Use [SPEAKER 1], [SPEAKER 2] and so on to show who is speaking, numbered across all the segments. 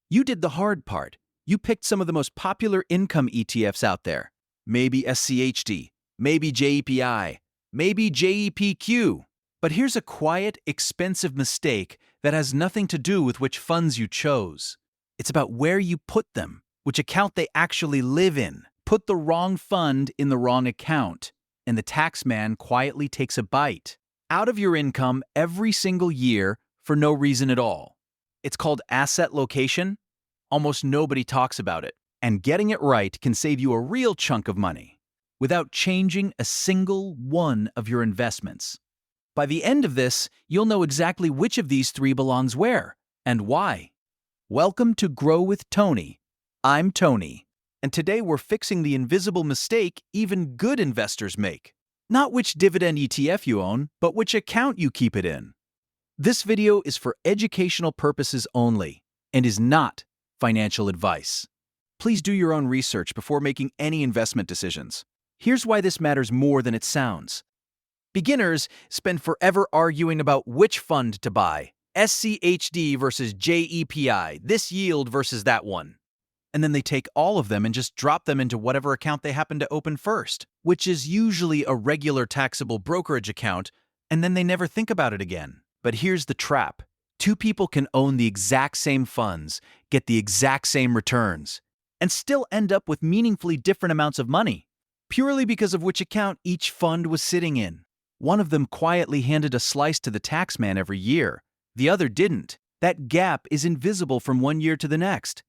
[SPEAKER 1] You did the hard part. You picked some of the most popular income ETFs out there. Maybe SCHD, maybe JEPI, maybe JEPQ. But here's a quiet, expensive mistake that has nothing to do with which funds you chose. It's about where you put them, which account they actually live in. Put the wrong fund in the wrong account, and the tax man quietly takes a bite out of your income every single year for no reason at all. It's called asset location. Almost nobody talks about it, and getting it right can save you a real chunk of money without changing a single one of your investments. By the end of this, you'll know exactly which of these three belongs where and why. Welcome to Grow with Tony. I'm Tony, and today we're fixing the invisible mistake even good investors make. Not which dividend ETF you own, but which account you keep it in. This video is for educational purposes only and is not financial advice. Please do your own research before making any investment decisions. Here's why this matters more than it sounds. Beginners spend forever arguing about which fund to buy. SCHD versus JEPI, this yield versus that one. And then they take all of them and just drop them into whatever account they happen to open first, which is usually a regular taxable brokerage account, and then they never think about it again. But here's the trap. Two people can own the exact same funds, get the exact same returns, and still end up with meaningfully different amounts of money, purely because of which account each fund was sitting in. One of them quietly handed a slice to the tax man every year. The other didn't. That gap is invisible from one year to the next,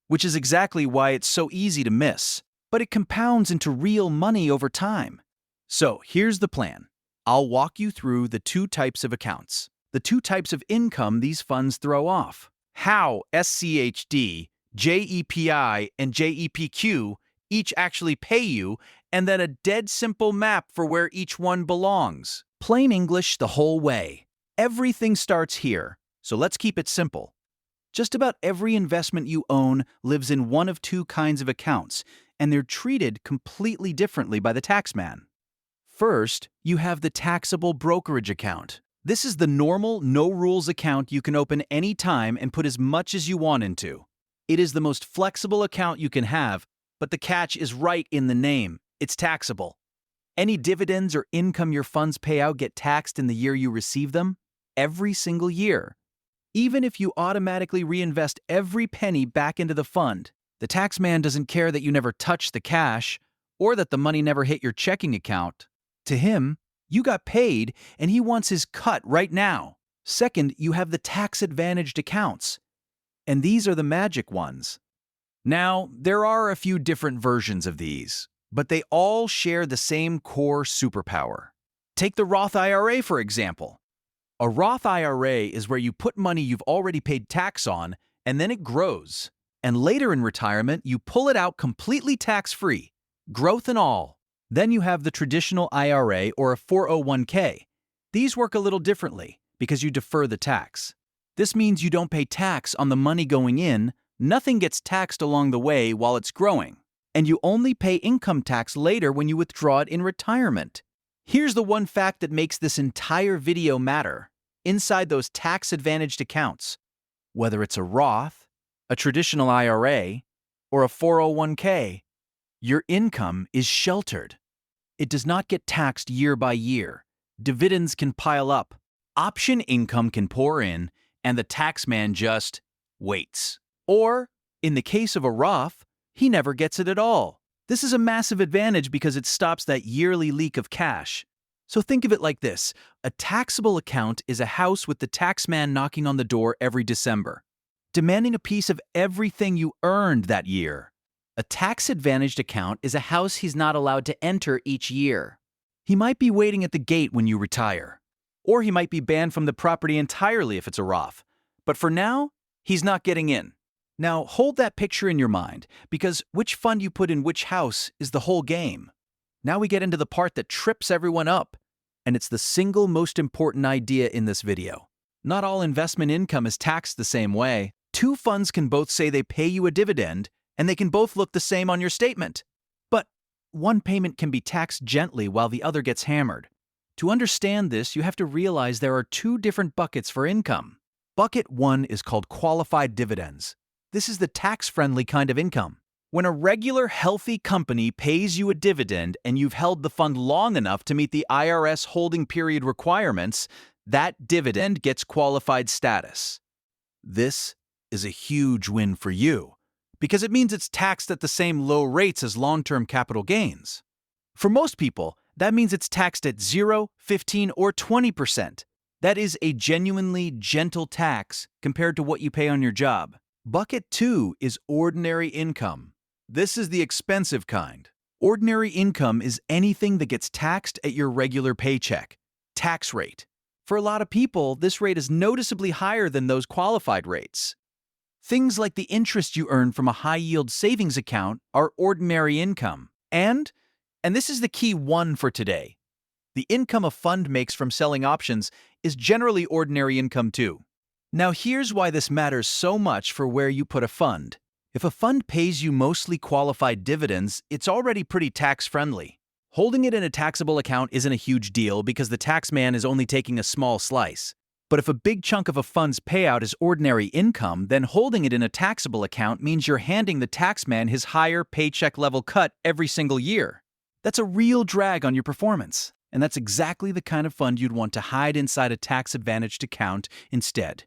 [SPEAKER 1] which is exactly why it's so easy to miss. But it compounds into real money over time. So here's the plan. I'll walk you through the two types of accounts, the two types of income these funds throw off, how SCHD, JEPI, and JEPQ each actually pay you, and then a dead simple map for where each one belongs. Plain English the whole way. Everything starts here, so let's keep it simple. Just about every investment you own lives in one of two kinds of accounts, and they're treated completely differently by the taxman. First, you have the taxable brokerage account. This is the normal, no-rules account you can open anytime and put as much as you want into. It is the most flexible account you can have, but the catch is right in the name. It's taxable. Any dividends or income your funds pay out get taxed in the year you receive them, every single year. Even if you automatically reinvest every penny back into the fund, the taxman doesn't care that you never touched the cash or that the money never hit your checking account. To him, you got paid and he wants his cut right now. Second, you have the tax-advantaged accounts, and these are the magic ones. Now, there are a few different versions of these, but they all share the same core superpower. Take the Roth IRA, for example. A Roth IRA is where you put money you've already paid tax on, and then it grows. And later in retirement, you pull it out completely tax-free, growth and all. Then you have the traditional IRA or a 401k. These work a little differently because you defer the tax. This means you don't pay tax on the money going in, nothing gets taxed along the way while it's growing, and you only pay income tax later when you withdraw it in retirement. Here's the one fact that makes this entire video matter. Inside those tax-advantaged accounts, whether it's a Roth, a traditional IRA, or a 401k, your income is sheltered. It does not get taxed year by year. Dividends can pile up, option income can pour in, and the taxman just waits. Or, in the case of a Roth, he never gets it at all. This is a massive advantage because it stops that yearly leak of cash. So think of it like this. A taxable account is a house with the taxman knocking on the door every December, demanding a piece of everything you earned that year. A tax-advantaged account is a house he's not allowed to enter each year. He might be waiting at the gate when you retire, or he might be banned from the property entirely if it's a Roth. But for now, he's not getting in. Now, hold that picture in your mind, because which fund you put in which house is the whole game. Now we get into the part that trips everyone up, and it's the single most important idea in this video. Not all investment income is taxed the same way. Two funds can both say they pay you a dividend, and they can both look the same on your statement. But one payment can be taxed gently while the other gets hammered. To understand this, you have to realize there are two different buckets for income. Bucket 1 is called qualified dividends. This is the tax-friendly kind of income. When a regular, healthy company pays you a dividend and you've held the fund long enough to meet the IRS holding period requirements, that dividend gets qualified status. This is a huge win for you, because it means it's taxed at the same low rates as long-term capital gains. For most people, that means it's taxed at 0, 15, or 20%. That is a genuinely gentle tax compared to what you pay on your job. Bucket 2 is ordinary income. This is the expensive kind. Ordinary income is anything that gets taxed at your regular paycheck. Tax rate. For a lot of people, this rate is noticeably higher than those qualified rates. Things like the interest you earn from a high-yield savings account are ordinary income. And this is the key one for today, the income a fund makes from selling options is generally ordinary income too. Now here's why this matters so much for where you put a fund. If a fund pays you mostly qualified dividends, it's already pretty tax-friendly. Holding it in a taxable account isn't a huge deal because the taxman is only taking a small slice. But if a big chunk of a fund's payout is ordinary income, then holding it in a taxable account means you're handing the taxman his higher paycheck level cut every single year. That's a real drag on your performance, and that's exactly the kind of fund you'd want to hide inside a tax-advantaged account instead.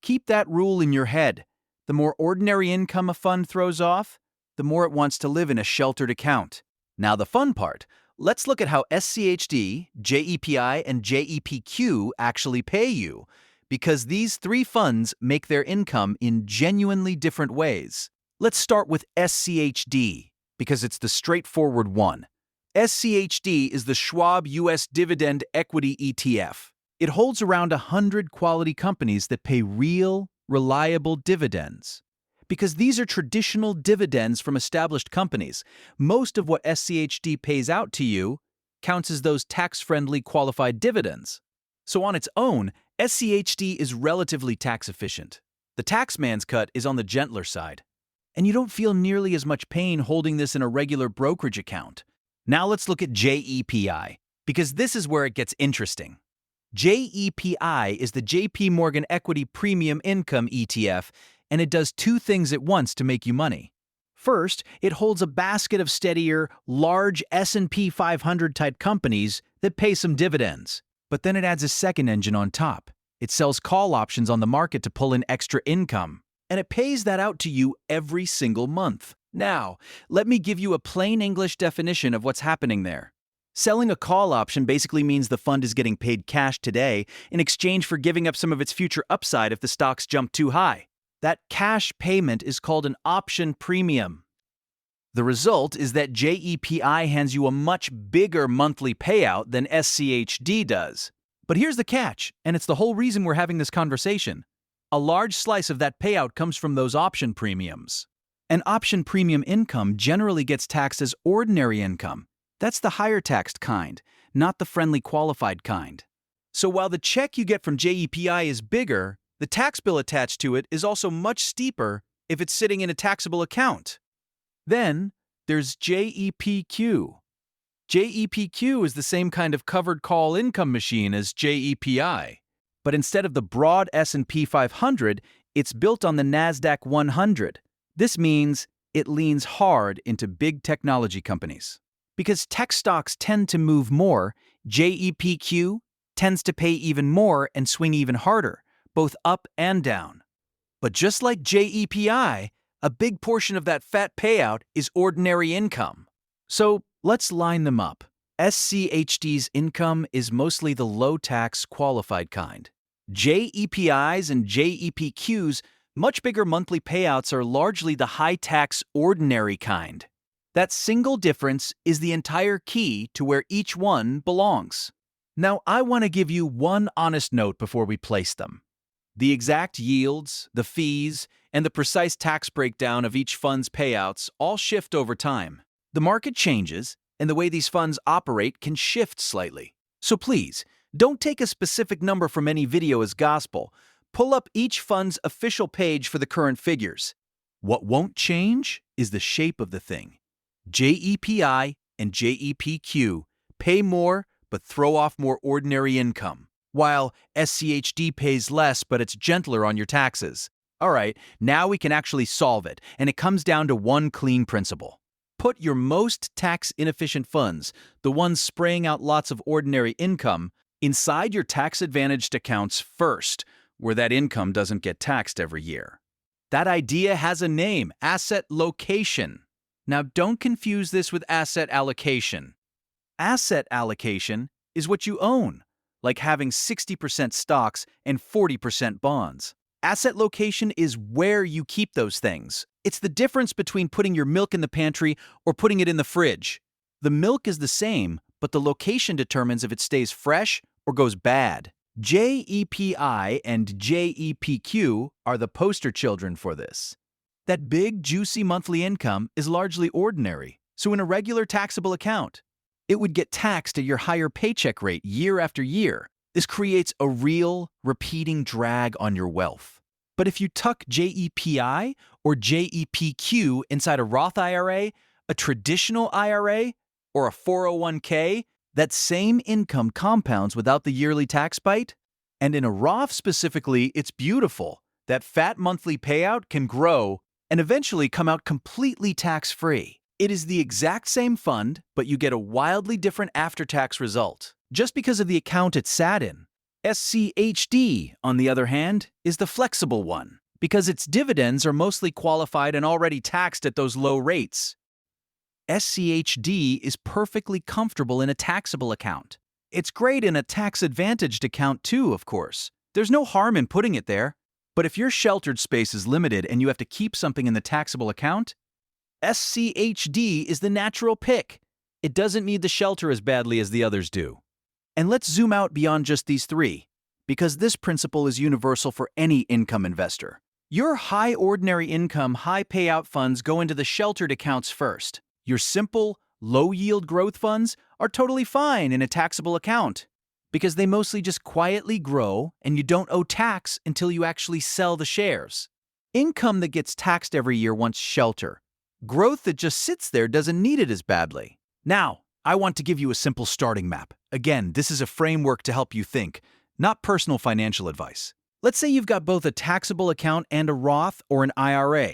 [SPEAKER 1] Keep that rule in your head. The more ordinary income a fund throws off, the more it wants to live in a sheltered account. Now the fun part. Let's look at how SCHD, JEPI, and JEPQ actually pay you, because these three funds make their income in genuinely different ways. Let's start with SCHD, because it's the straightforward one. SCHD is the Schwab US Dividend Equity ETF. It holds around 100 quality companies that pay real, reliable dividends. Because these are traditional dividends from established companies, most of what SCHD pays out to you counts as those tax-friendly qualified dividends. So on its own, SCHD is relatively tax-efficient. The taxman's cut is on the gentler side. And you don't feel nearly as much pain holding this in a regular brokerage account. Now let's look at JEPI, because this is where it gets interesting. JEPI is the JP Morgan Equity Premium Income ETF, and it does two things at once to make you money. First, it holds a basket of steadier, large S&P 500-type companies that pay some dividends. But then it adds a second engine on top. It sells call options on the market to pull in extra income, and it pays that out to you every single month. Now, let me give you a plain English definition of what's happening there. Selling a call option basically means the fund is getting paid cash today in exchange for giving up some of its future upside if the stocks jump too high. That cash payment is called an option premium. The result is that JEPI hands you a much bigger monthly payout than SCHD does. But here's the catch, and it's the whole reason we're having this conversation. A large slice of that payout comes from those option premiums. And option premium income generally gets taxed as ordinary income. That's the higher taxed kind, not the friendly qualified kind. So while the check you get from JEPI is bigger, the tax bill attached to it is also much steeper if it's sitting in a taxable account. Then there's JEPQ. JEPQ is the same kind of covered call income machine as JEPI, but instead of the broad S&P 500, it's built on the NASDAQ 100. This means it leans hard into big technology companies. Because tech stocks tend to move more, JEPQ tends to pay even more and swing even harder, both up and down. But just like JEPI, a big portion of that fat payout is ordinary income. So let's line them up. SCHD's income is mostly the low-tax qualified kind. JEPI's and JEPQ's much bigger monthly payouts are largely the high-tax ordinary kind. That single difference is the entire key to where each one belongs. Now, I want to give you one honest note before we place them. The exact yields, the fees, and the precise tax breakdown of each fund's payouts all shift over time. The market changes, and the way these funds operate can shift slightly. So please, don't take a specific number from any video as gospel. Pull up each fund's official page for the current figures. What won't change is the shape of the thing. JEPI and JEPQ pay more but throw off more ordinary income, while SCHD pays less but it's gentler on your taxes. All right, now we can actually solve it, and it comes down to one clean principle. Put your most tax-inefficient funds, the ones spraying out lots of ordinary income, inside your tax-advantaged accounts first, where that income doesn't get taxed every year. That idea has a name, asset location. Now, don't confuse this with asset allocation. Asset allocation is what you own, like having 60% stocks and 40% bonds. Asset location is where you keep those things. It's the difference between putting your milk in the pantry or putting it in the fridge. The milk is the same, but the location determines if it stays fresh or goes bad. JEPI and JEPQ are the poster children for this. That big, juicy monthly income is largely ordinary, so in a regular taxable account, it would get taxed at your higher paycheck rate year after year. This creates a real, repeating drag on your wealth. But if you tuck JEPI or JEPQ inside a Roth IRA, a traditional IRA, or a 401k, that same income compounds without the yearly tax bite. And in a Roth specifically, it's beautiful. That fat monthly payout can grow and eventually come out completely tax-free. It is the exact same fund, but you get a wildly different after-tax result, just because of the account it sat in. SCHD, on the other hand, is the flexible one, because its dividends are mostly qualified and already taxed at those low rates. SCHD is perfectly comfortable in a taxable account. It's great in a tax-advantaged account too, of course. There's no harm in putting it there. But if your sheltered space is limited and you have to keep something in the taxable account, SCHD is the natural pick. It doesn't need the shelter as badly as the others do. And let's zoom out beyond just these three, because this principle is universal for any income investor. Your high ordinary income, high payout funds go into the sheltered accounts first. Your simple, low-yield growth funds are totally fine in a taxable account, because they mostly just quietly grow and you don't owe tax until you actually sell the shares. Income that gets taxed every year wants shelter. Growth that just sits there doesn't need it as badly. Now, I want to give you a simple starting map. Again, this is a framework to help you think, not personal financial advice. Let's say you've got both a taxable account and a Roth or an IRA.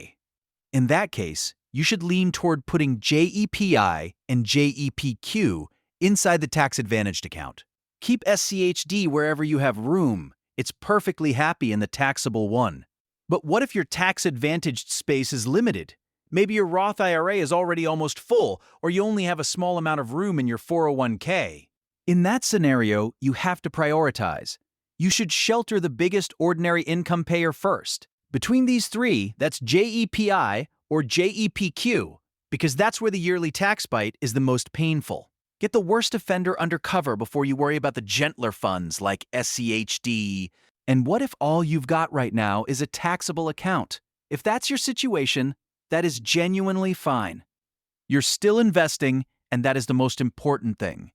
[SPEAKER 1] In that case, you should lean toward putting JEPI and JEPQ inside the tax-advantaged account. Keep SCHD wherever you have room. It's perfectly happy in the taxable one. But what if your tax-advantaged space is limited? Maybe your Roth IRA is already almost full, or you only have a small amount of room in your 401k. In that scenario, you have to prioritize. You should shelter the biggest ordinary income payer first. Between these three, that's JEPI or JEPQ, because that's where the yearly tax bite is the most painful. Get the worst offender under cover before you worry about the gentler funds like SCHD. And what if all you've got right now is a taxable account? If that's your situation, that is genuinely fine. You're still investing, and that is the most important thing.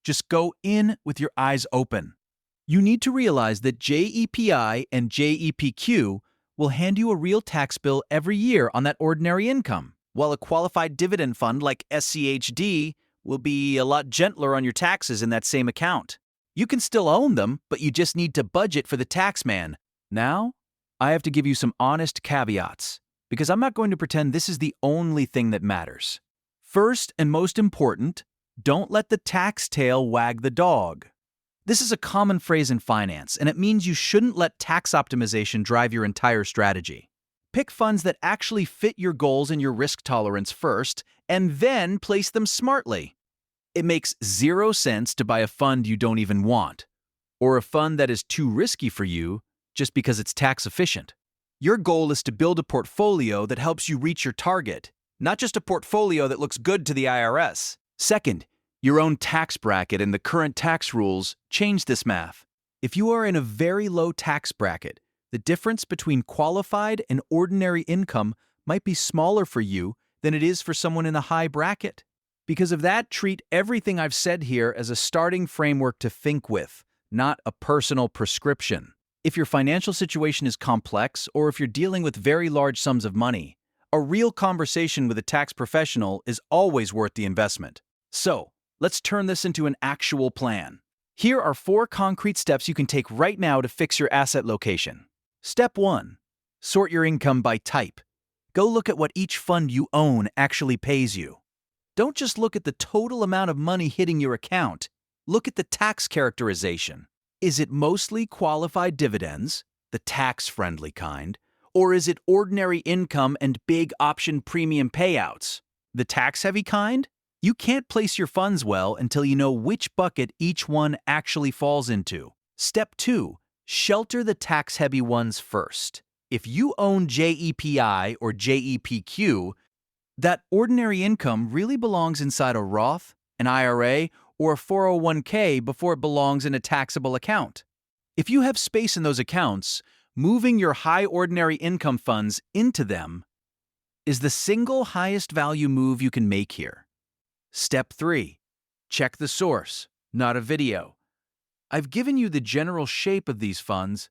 [SPEAKER 1] Just go in with your eyes open. You need to realize that JEPI and JEPQ will hand you a real tax bill every year on that ordinary income, while a qualified dividend fund like SCHD will be a lot gentler on your taxes in that same account. You can still own them, but you just need to budget for the tax man. Now, I have to give you some honest caveats, because I'm not going to pretend this is the only thing that matters. First and most important, don't let the tax tail wag the dog. This is a common phrase in finance, and it means you shouldn't let tax optimization drive your entire strategy. Pick funds that actually fit your goals and your risk tolerance first, and then place them smartly. It makes zero sense to buy a fund you don't even want, or a fund that is too risky for you just because it's tax efficient. Your goal is to build a portfolio that helps you reach your target, not just a portfolio that looks good to the IRS. Second, your own tax bracket and the current tax rules change this math. If you are in a very low tax bracket, the difference between qualified and ordinary income might be smaller for you than it is for someone in a high bracket. Because of that, treat everything I've said here as a starting framework to think with, not a personal prescription. If your financial situation is complex, or if you're dealing with very large sums of money, a real conversation with a tax professional is always worth the investment. So, let's turn this into an actual plan. Here are 4 concrete steps you can take right now to fix your asset location. Step 1. Sort your income by type. Go look at what each fund you own actually pays you. Don't just look at the total amount of money hitting your account. Look at the tax characterization. Is it mostly qualified dividends, the tax-friendly kind, or is it ordinary income and big option premium payouts, the tax-heavy kind? You can't place your funds well until you know which bucket each one actually falls into. Step 2. Shelter the tax-heavy ones first. If you own JEPI or JEPQ, that ordinary income really belongs inside a Roth, an IRA, or a 401k before it belongs in a taxable account. If you have space in those accounts, moving your high ordinary income funds into them is the single highest value move you can make here. Step 3. Check the source, not a video. I've given you the general shape of these funds,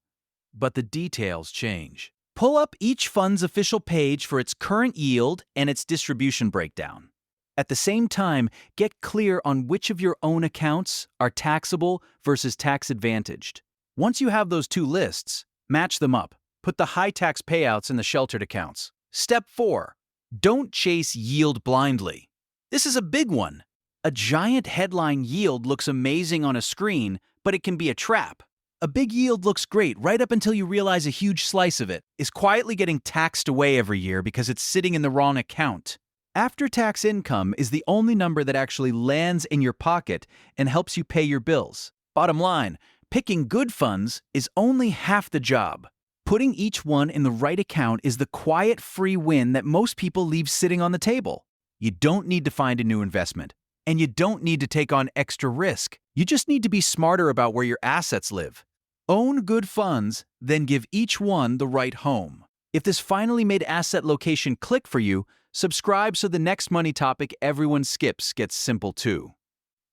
[SPEAKER 1] but the details change. Pull up each fund's official page for its current yield and its distribution breakdown. At the same time, get clear on which of your own accounts are taxable versus tax-advantaged. Once you have those two lists, match them up. Put the high tax payouts in the sheltered accounts. Step 4. Don't chase yield blindly. This is a big one. A giant headline yield looks amazing on a screen, but it can be a trap. A big yield looks great right up until you realize a huge slice of it is quietly getting taxed away every year because it's sitting in the wrong account. After-tax income is the only number that actually lands in your pocket and helps you pay your bills. Bottom line, picking good funds is only half the job. Putting each one in the right account is the quiet free win that most people leave sitting on the table. You don't need to find a new investment, and you don't need to take on extra risk. You just need to be smarter about where your assets live. Own good funds, then give each one the right home. If this finally made asset location click for you, subscribe so the next money topic everyone skips gets simple too.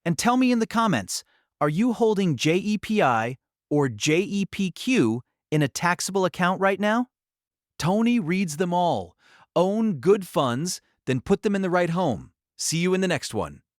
[SPEAKER 1] And tell me in the comments, are you holding JEPI or JEPQ in a taxable account right now? Tony reads them all. Own good funds, then put them in the right home. See you in the next one.